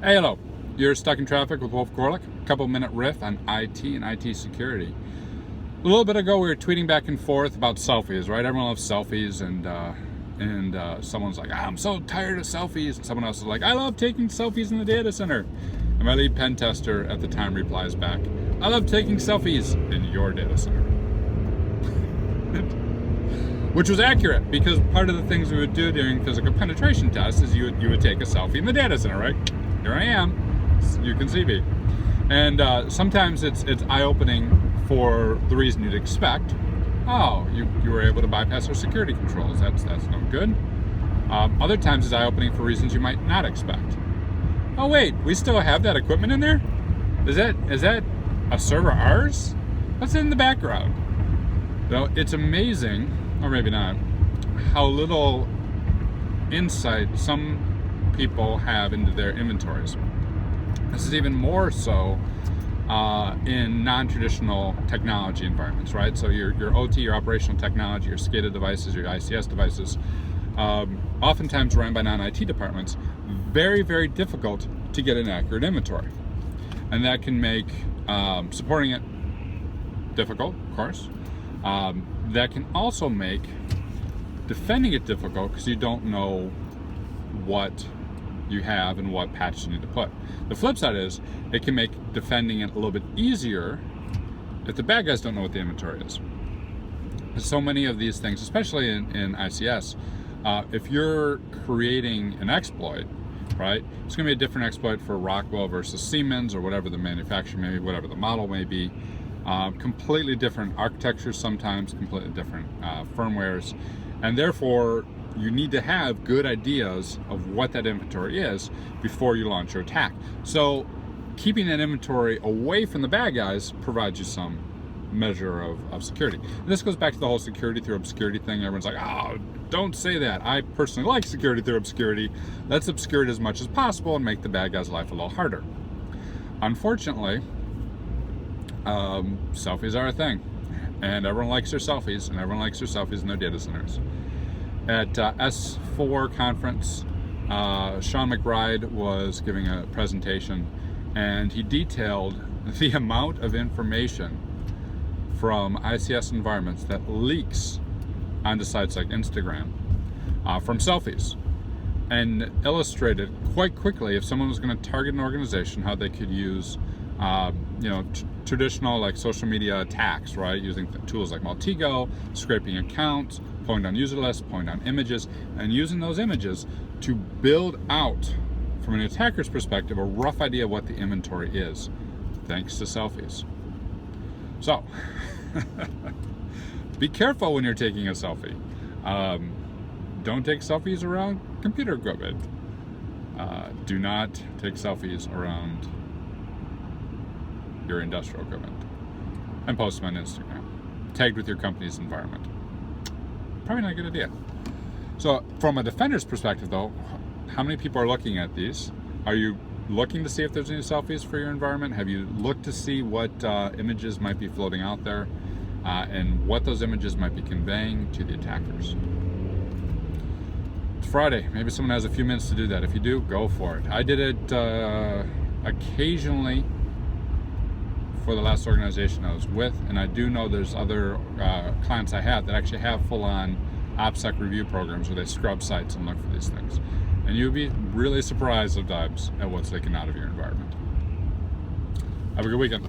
Hey, hello. You're stuck in traffic with Wolf Gorlick. Couple-minute riff on IT and IT security. A little bit ago, we were tweeting back and forth about selfies, right? Everyone loves selfies, and someone's like, I'm so tired of selfies. And someone else is like, I love taking selfies in the data center. And my lead pen tester at the time replies back, I love taking selfies in your data center. Which was accurate, because part of the things we would do during physical penetration tests is you would take a selfie in the data center, right? Here I am, you can see me. And sometimes it's eye-opening for the reason you'd expect. Oh, you were able to bypass our security controls. That's no good. Other times it's eye-opening for reasons you might not expect. Oh wait, we still have that equipment in there? Is that a server ours? What's in the background? So it's amazing, or maybe not, how little insight some people have into their inventories. This is even more so in non-traditional technology environments, right? So your OT, your operational technology, your SCADA devices, your ICS devices, oftentimes run by non-IT departments, very, very difficult to get an accurate inventory. And that can make supporting it difficult, of course. That can also make defending it difficult because you don't know what you have and what patch you need to put. The flip side is it can make defending it a little bit easier if the bad guys don't know what the inventory is. So many of these things, especially in ICS, if you're creating an exploit, right, it's going to be a different exploit for Rockwell versus Siemens or whatever the manufacturer may be, whatever the model may be. Completely different architectures sometimes, completely different firmwares, and therefore you need to have good ideas of what that inventory is before you launch your attack. So keeping that inventory away from the bad guys provides you some measure of security. And this goes back to the whole security through obscurity thing. Everyone's like, oh, don't say that. I personally like security through obscurity. Let's obscure it as much as possible and make the bad guys' life a little harder. Unfortunately, selfies are a thing, and everyone likes their selfies, and everyone likes their selfies in their data centers. At S4 conference, Sean McBride was giving a presentation, and he detailed the amount of information from ICS environments that leaks onto sites like Instagram from selfies, and illustrated quite quickly if someone was going to target an organization, how they could use traditional like social media attacks, right? Using tools like Maltego, scraping accounts, pulling down user lists, pulling down images, and using those images to build out, from an attacker's perspective, a rough idea of what the inventory is, thanks to selfies. So, be careful when you're taking a selfie. Don't take selfies around computer equipment. Do not take selfies around your industrial equipment and post them on Instagram, tagged with your company's environment. Probably not a good idea. So from a defender's perspective though, how many people are looking at these? Are you looking to see if there's any selfies for your environment? Have you looked to see what images might be floating out there and what those images might be conveying to the attackers? It's Friday. Maybe someone has a few minutes to do that. If you do, go for it. I did it occasionally for the last organization I was with, and I do know there's other clients I have that actually have full-on OPSEC review programs where they scrub sites and look for these things. And you'll be really surprised sometimes at what's taken out of your environment. Have a good weekend.